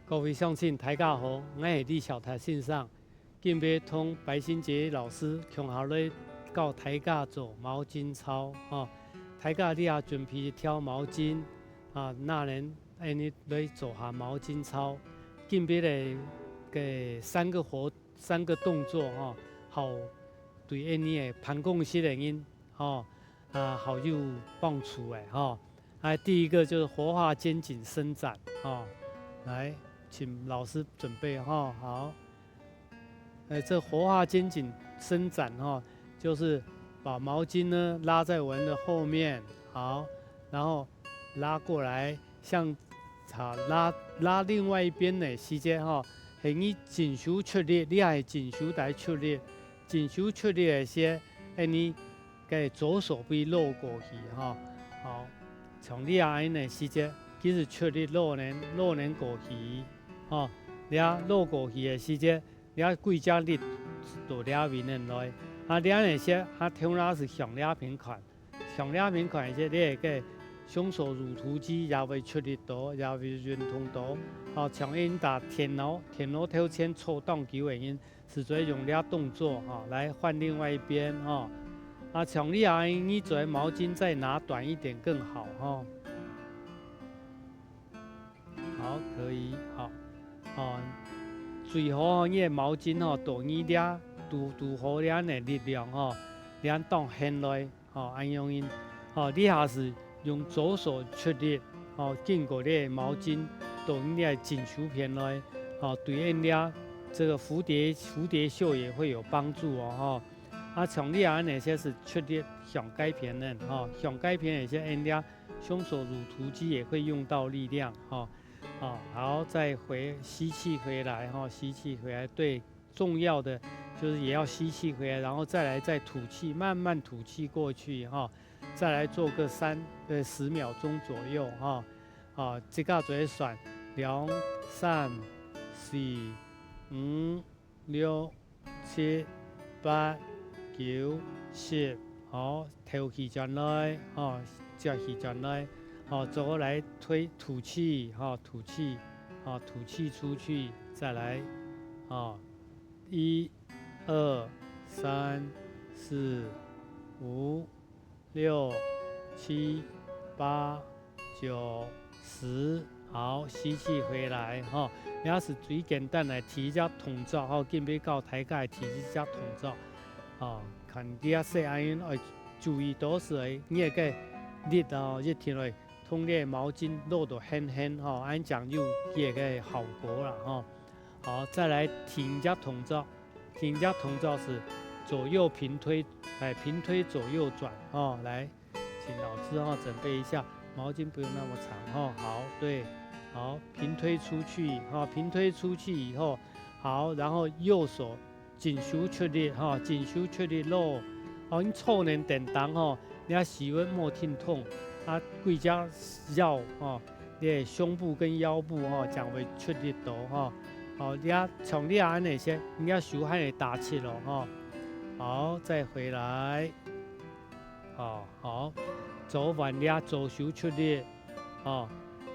各位乡亲，大家好，我是李小台先生，今要同白新杰老师共下来教大家做毛巾操哦。大家你也准备挑毛巾啊，那人安尼来做下毛巾操。今要来个三个动作哦，好对安尼的膀胱息的人哦好有帮助的哦。第一个就是活化肩颈伸展哦，来。请老师准备哈，好。这活化肩颈伸展哈，就是把毛巾呢拉在我们的后面，好，然后拉过来，像拉另外一边的时间哈，係你前手出力，你係前手來出力，前手出力的些，你嘅左手臂落過去哈，好，從你安的時間，其實出力落能過去。哦，你落過去的時間，你幾隻力到兩邊人來，兩那些通常是向兩邊看一些，你個胸鎖乳突肌也會出力多，也會運動多。哦，像因打田螺頭前抽盪球的人，是做用了動作哈來換另外一邊哈。像你做毛巾再拿短一點更好哈。好，可以好。最好你的毛巾多你俩拄好俩的力量俩当掀来安用因你也是用左手出力经过你的毛巾到你的颈手片来对你俩这个蝴蝶袖也会有帮助像你那些是出力向改片的向改片那些人家胸锁乳突肌也会用到力量好，再吸气回来吸气回来。对，重要的就是也要吸气回来，然后再吐气，慢慢吐气过去再来做个10秒钟左右这个就会算2、3、4、5、6、7、8、9、10，好，吐气转来接气转来。走来吐气吐气出去，再来1、2、3、4、5、6、7、8、9、10，好，吸气回来也是最简单的提一下动作今要教大家提一下动作看你细安要注意都是你个力一天来。通烈毛巾落到很按讲究也个效果了好，再来停加动作，停加动作是左右平推，平推左右转来，请老师准备一下，毛巾不用那么长好，对，好，平推出去平推出去以后，好，然后右手紧手出力紧手出力落你错能点当你喜欢莫听痛。几只腰你的胸部跟腰部将会出力多你从你那些你手还得打气了好，再回来好，走完你左手出力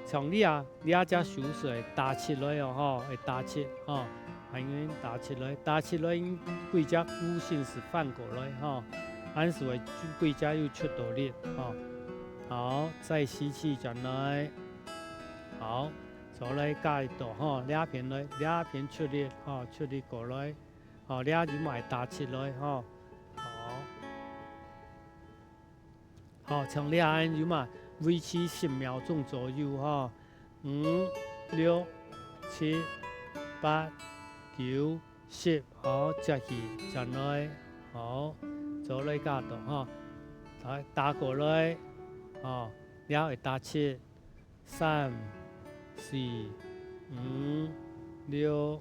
从你只手是会打起来会打气因为打起来几只弧线是翻过来按是会几只又出到力好，再吸气转来，好，走来加一度两边出力出力过来俩就买打起来好，从俩就嘛维持10秒钟左右5、6、7、8、9、10，好，接起转来，好，走来加度来打过来。了会打7、3、4、5、6、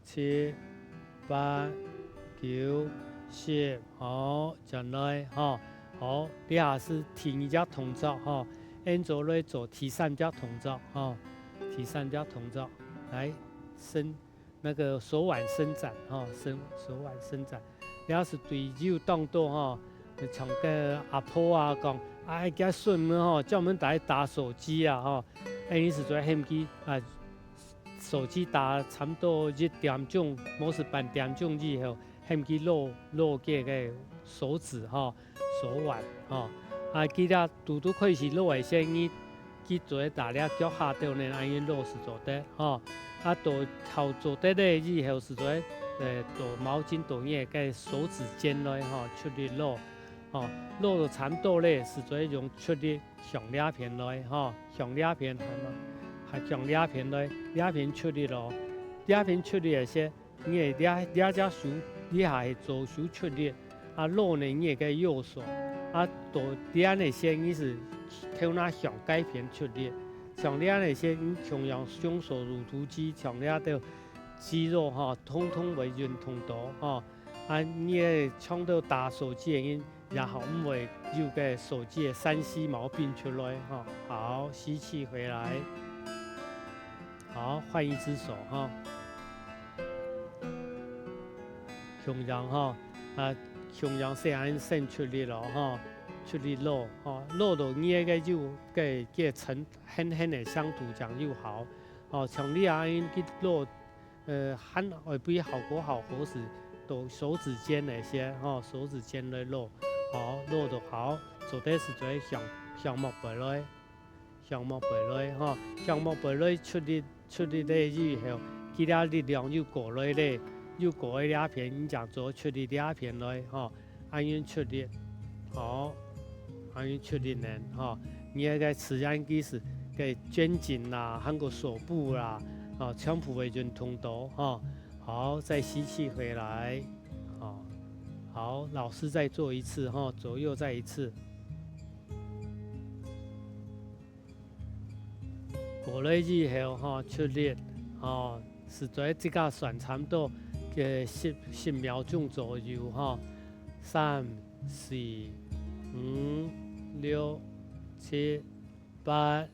7、8、9、10，好，转来好，你也是停一只动作按做来做第3只动作第3只动作来那个手腕伸展手腕伸展，你要是对手动作像个阿婆讲。叫孙们叫我们来打手机你是做很机手机打差不多1點鐘，冇是半點鐘以後，先去攞嘅手指手腕記得拄開始攞嘅時，你做大家腳下度呢，安尼攞是做得到後做得咧以後是做倒毛巾倒嘢嘅手指尖來出力攞攞到差不多咧，是做用出力向兩邊來向兩邊係向兩邊來，兩邊出力咯，兩邊出力嘅時，你兩隻手你係左手出力，攞呢你嘅右手到兩那些你是頭那向改邊出力，向兩那些你同樣雙手乳突肌，向兩的肌肉通通會運動到你唱到打手機嘅音，然後唔會有嘅手機嘅3C 毛病出來好，吸氣回來，好，換一隻手同樣同樣是按伸出力咯出力攞到你嘅就嘅成輕輕嘅相度講又好像你按去攞很會比效果好是到手指尖那些手指尖來攞攞到好，做的是做項目背來項目背來出力咧以後，其他力量又過來咧，又過兩邊，你講做出力兩邊來按樣出力按樣出力呢你那個持按機是嘅肩頸啦，還有手部啦全部會運動到好，再吸氣回來好，老師再做一次左右再一次。過來以後出力是在這個算差不多嘅10秒鐘左右3、4、5、6、7、8、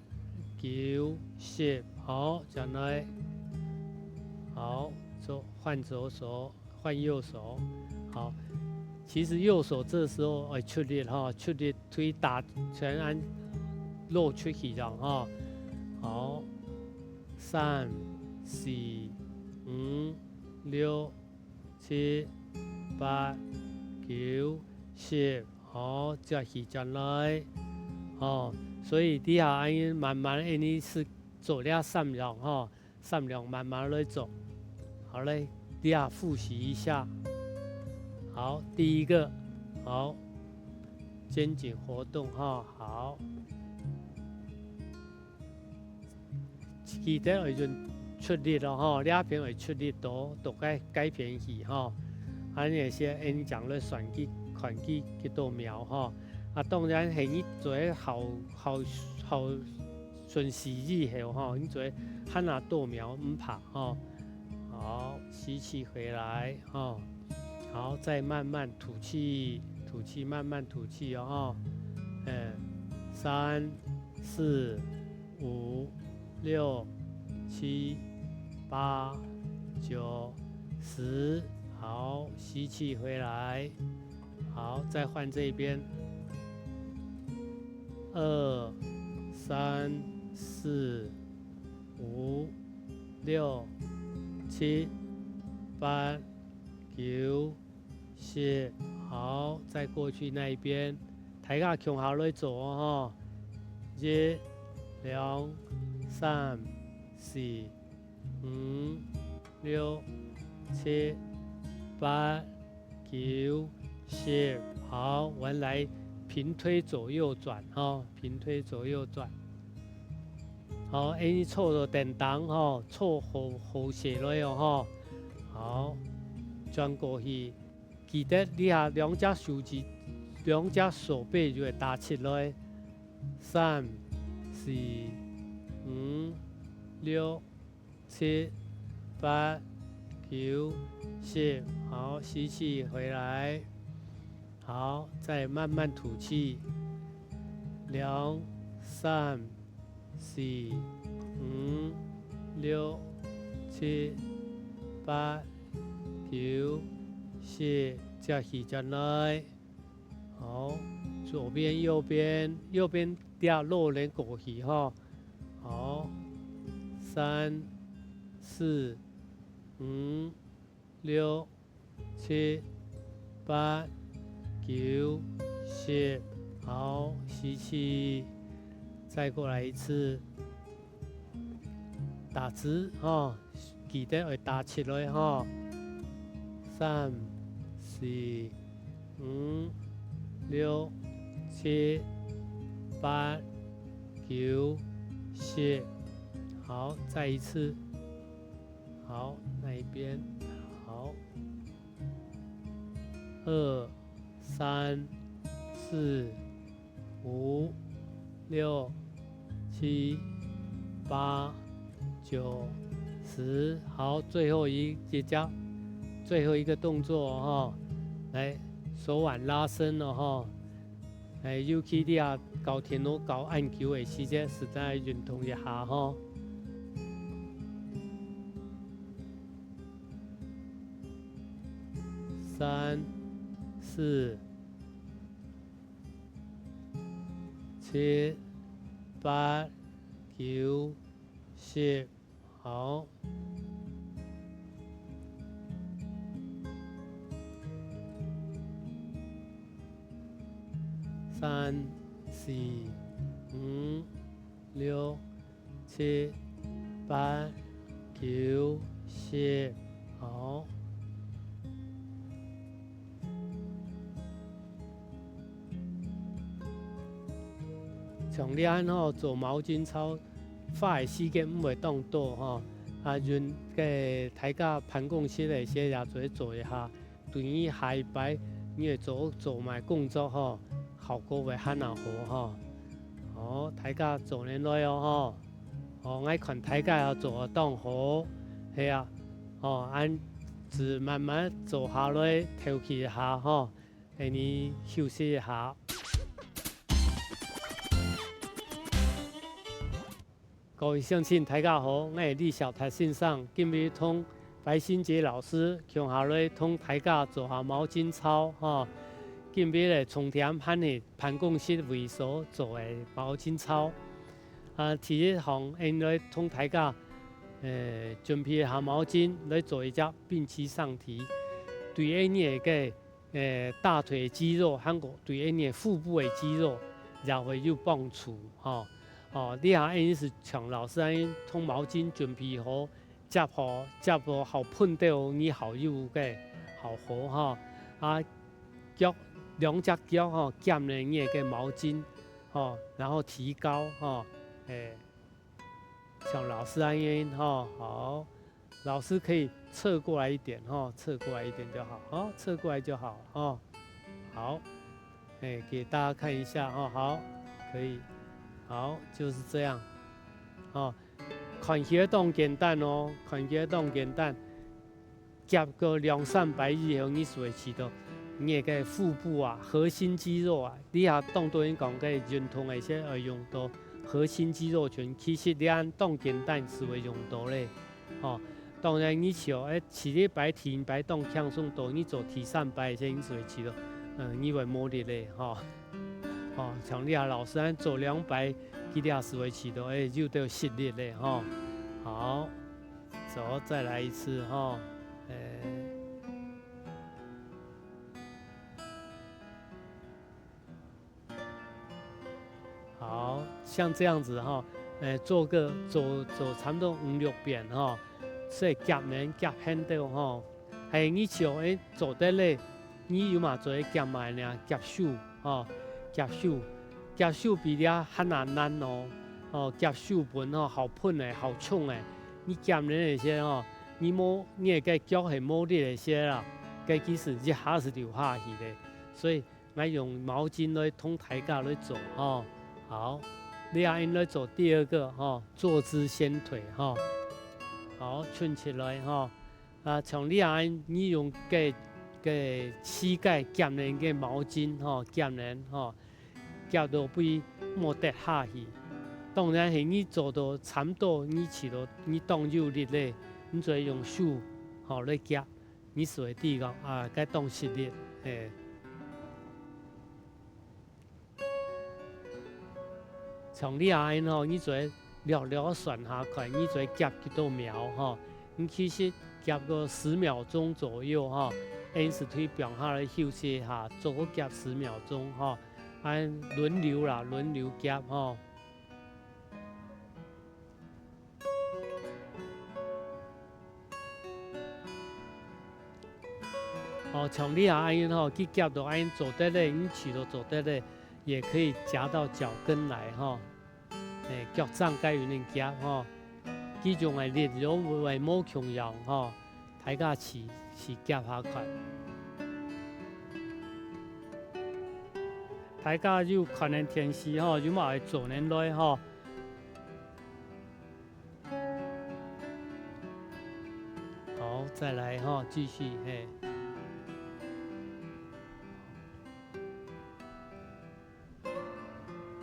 9、10好，再來好，換左手換右手好。其實右手這時候出力出力推打全按落出去這樣好，3、4、5、6、7、8、9、10好，再起轉來所以底下按慢慢你是走了3秒3秒慢慢來走，好嘞，底下複習一下。好，第一個好，肩頸活動好，記得會出力咯兩邊會出力到改變去那些你講了算計款計幾多秒當然係你做好順時以後你做看下多秒唔怕好，吸氣回來好，再慢慢吐氣，慢慢吐氣3、4、5、6、7、8、9、10好，吸氣回來好，再換這邊2、3、4、5、6、7、8、9、10好，再過去那一邊，大家向下來做1、2、3、4、5、6、7、8、9、10好，我們來平推左右轉平推左右轉好，你錯咗電檔錯後寫來好，轉過去。記得你下兩隻手指、兩隻手臂就會打起來，3、4、5、6、7、8、9、10好，吸氣回來，好，再慢慢吐氣，2、3、4、5、6、7、8、9、10再起轉來，好，左邊右邊掉落人過去好，3、4、5、6、7、8、9、10，好，吸气，再过来一次，打直哈，记得会打起来哈。3、4、5、6、7、8、9、10，好，再一次，好，那一边，好，2、3、4、5、6、7、8、9、10，好，最后一个动作哈，来手腕拉伸了哈，尤其你啊到田螺搞按球的时间，实在运动一下哈。3、4、7、8、9、10，好。3、4、5、6、7、8、9、10，好。像你安吼做毛巾操，花的时间唔会当多吼，润个大家办公室的些也做一下，对于下一摆你会做埋工作吼，效果会很好吼。好，大家做lên來哦吼，愛看大家要做當好，係啊，按自慢慢做下來，調氣一下吼，給你休息一下。各位鄉親，大家好，我係李小台先生，今日同白新杰老師共下來同大家做下毛巾操吼。今日咧從點喺你辦公室會所做嘅毛巾操，第一項應該同大家準備一下毛巾來做一隻並膝上提，對於你嘅大腿肌肉，還有對於你腹部嘅肌肉也會有幫助哈。你下應是像老師安同毛巾準備好，接好碰到你好友嘅好好哈腳。兩隻腳夾住你嘅毛巾，然後提高像老師安樣好，老師可以側過來一點側過來一點就好，側過來就好好，給大家看一下好，可以，好，就是這樣看起來當簡單看起來當簡單，夾個2、3百以後你就會知道。你嘅腹部啊，核心肌肉啊，你下當多人講嘅運動嘅些會用到核心肌肉群，其實你按當簡單是會用到咧，當然你像起禮拜提擺當輕鬆多，你做提300嘅些你就會知道，你會冇力咧，像你下老師按做200，佢哋也是會知道，就都有實力咧，好，走，再來一次好像這樣子做差不多5、6遍所以夾面夾輕到係你像做得咧，你有嘛做夾埋呢？夾手比較很難夾手本好碰的好衝的，你夾呢那些你嘅腳係冇力那些啦，嘅其實一下是流下去的，所以我用毛巾來同大家來做好，你也應該做第2個坐姿掀腿好，串起來從你用嘅膝蓋夾呢嘅毛巾夾到比冇跌下去。當然係你做到差唔多，你起到你當有力咧，你就用手來夾，你是會地講該當實力像你你就略算下看，你就夾幾多秒你其实夹个10秒钟左右哈，因是腿병下来休息一下，做个夹10秒钟哈，按轮流啦，轮流夹哈。哦，像你安尼吼，去夹到安尼坐得嘞，你起都坐得嘞，也可以夹到脚跟来哈。脚掌该有人夹哈，这种的力量为冇强用哈，大家是夹下快。大家就可能天时哈，就嘛会做人来哈。好，再来哈，继续嘿。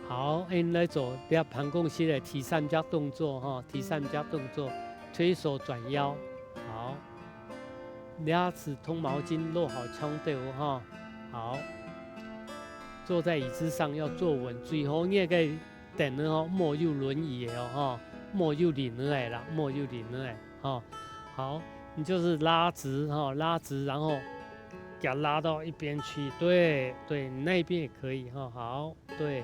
好，来做练盘公式的提3角动作哈，提3角动作，推手转腰。好，俩子通毛巾落好枪对哈。好，坐在椅子上要坐稳，最好你也可以等了哦，莫有轮椅的哦哈，莫有领了哎啦，莫有领了哎哈。好，你就是拉直哈，拉直，然后给它拉到一边去，对对，你那边也可以哈。好，对。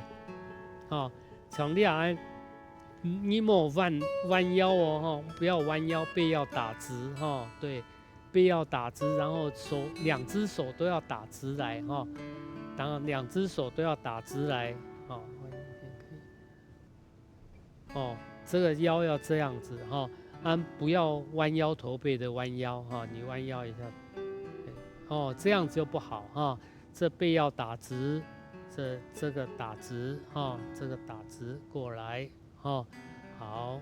哦，像你啊，你莫弯腰哦，哈，不要弯腰，背要打直哈，对，背要打直，然后2只手都要打直来哈，当然2只手都要打直来，哦，哦，这个腰要这样子哈，不要弯腰驼背的弯腰哈，你弯腰一下，哦，这样子就不好哈，这背要打直。这个打直哈，这个打直过来哈，好，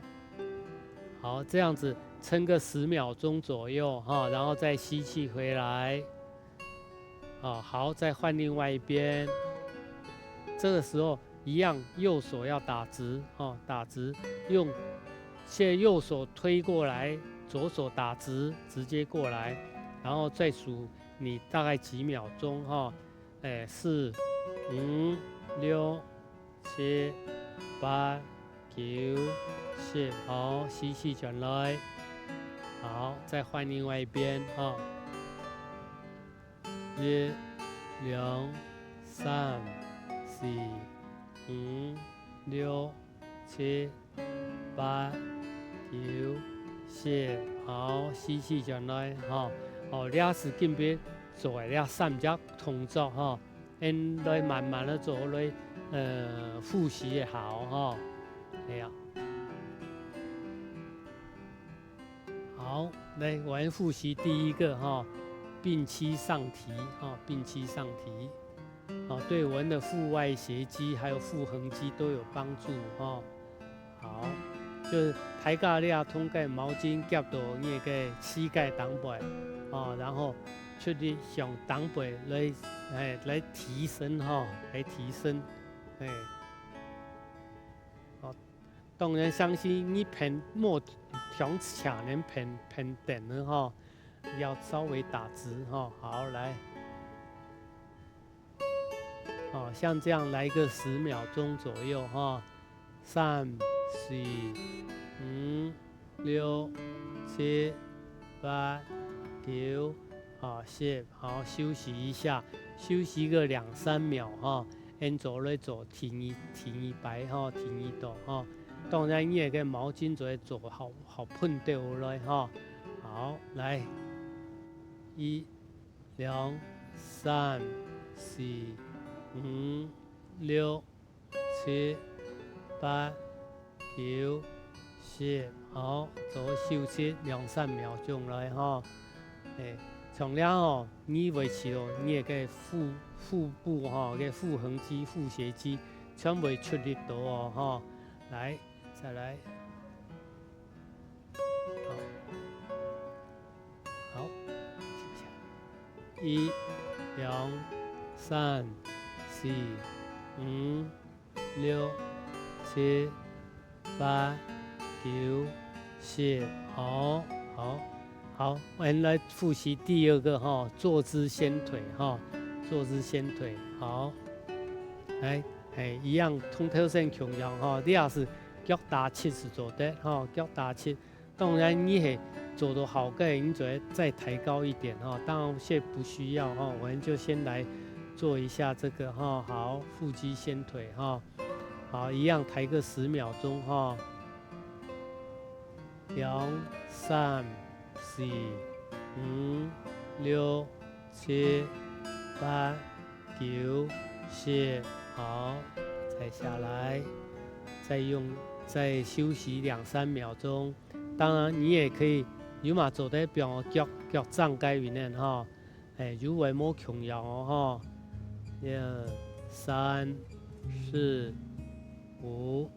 这样子撑个10秒钟左右哈，然后再吸气回来，好，再换另外一边，这个时候一样，右手要打直哈，打直，现在右手推过来，左手打直，直接过来，然后再数你大概几秒钟哈，4、5、6、7、8、9、10，好，吸气转来，好，再换另外一边哈，1、2、3、4、5、6、7、8、9、10，好，吸气转来哈，好，俩是跟别做俩3角动作哈。来慢慢的做来，复习也好哈，哎呀，好，来我们复习第一个哈，并膝上提哈，并膝上提，对我们的腹外斜肌还有腹横肌都有帮助哈。好，就是抬架你通过毛巾夹到你个膝盖挡背，然后出力向挡背来提升哈，来提升，当然相信你莫调卡能偏点了哈，要稍微打直哈。好，来，像这样来一个10秒钟左右哈，3、4、5、6、7、8、9。10，好，休息一下，休息个2、3秒哈，做来做停一摆哈，停一度哈。当然你也个毛巾做好碰掉来哈。好，来，1、2、3、4、5、6、7、8、9、10，好，做休息2、3秒钟来哈，从了你维持你也个腹部个腹横肌、腹斜肌全部出力到哦哈。来，再来，好，停下。1、2、3、4、5、6、7、8、9、10，好。好，我们来复习第2个哈，坐姿掀腿哈，坐姿掀腿，好，来，一样通透性强壮哈，你也是脚打7是做的哈，脚打7，当然你走得好，你再抬高一点哈。当然现在不需要哈，我们就先来做一下这个哈。好，腹肌掀腿哈。好，一样抬个10秒钟哈。2、3、4、5、6、7、8、9、10，好，再下来，再休息2、3秒钟。当然，你也可以，如嘛做在表脚张开里面哈，如为莫穷摇哦哈。1、3、4、5。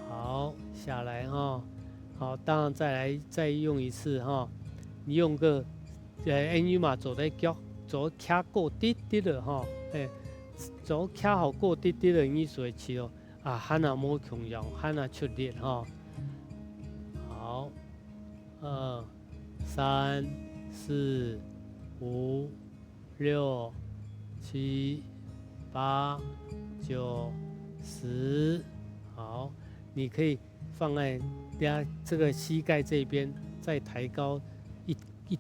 好，下来哈，好，当然再用一次哈，你用个因为嘛做在脚做卡过滴滴的哈，做卡好过滴滴的你所起哦，啊，喊那莫穷用，喊那出力哈，好，2、3、4、5、6、7、8、9、10，好。你可以放在这个膝盖这边，再抬高一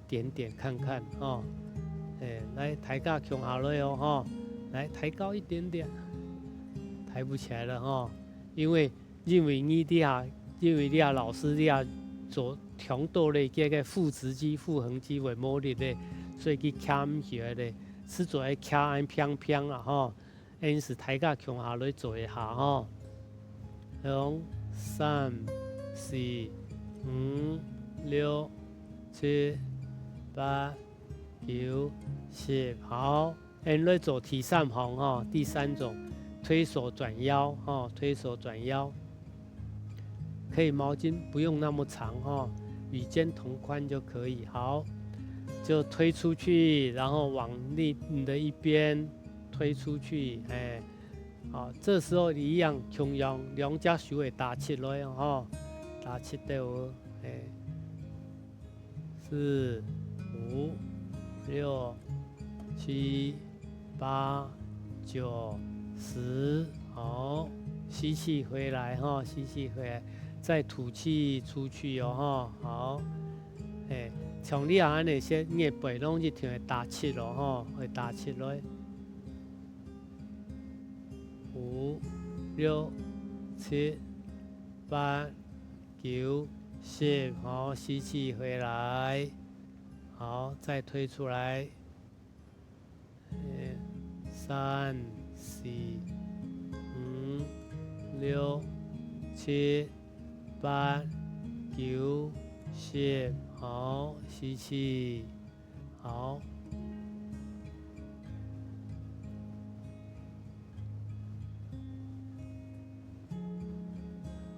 点点看看哦。来抬架强下来哦哈，来抬高一点点，抬不起来了哈，因为老师做强度咧，这个腹直肌、腹横肌为磨力咧，所以去卡唔起来咧，是做来卡安平平啦哈，因是抬架强下来做一下哈。2、3、4、5、6、7、8、9、10，好，来做提上行哈。第3种，推手转腰哈，推手转腰，可以毛巾不用那么长哈，与肩同宽就可以。好，就推出去，然后往你的一边推出去，好，这时候你一样强用2只手会打起来哦，打起来哦，4、5、6、7、8、9、10，好，吸气回来哈，吸气回来，再吐气出去哦哈，好，像你安尼些，你的背拢一定会打起咯哈，会打起来。5、6、7、8、9、10，好，吸气回来，好，再推出来，3、4、5、6、7、8、9、10，好，吸气，好。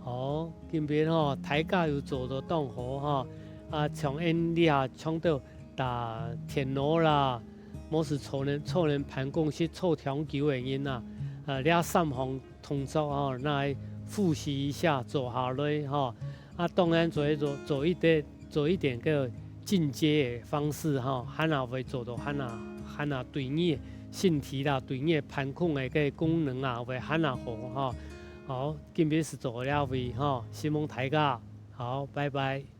好，今边吼抬架又做得动好哈，像你冲到打田螺啦，某是凑人盘公去凑长球的因呐，俩3项动作哈，来复习一下做下来哈，当然做一点个进阶的方式哈，喊哪会做到喊哪对你身体啦，对你盘控的个功能啊，会喊哪好哈。好，今天是做了位哈，希望大家好，拜拜。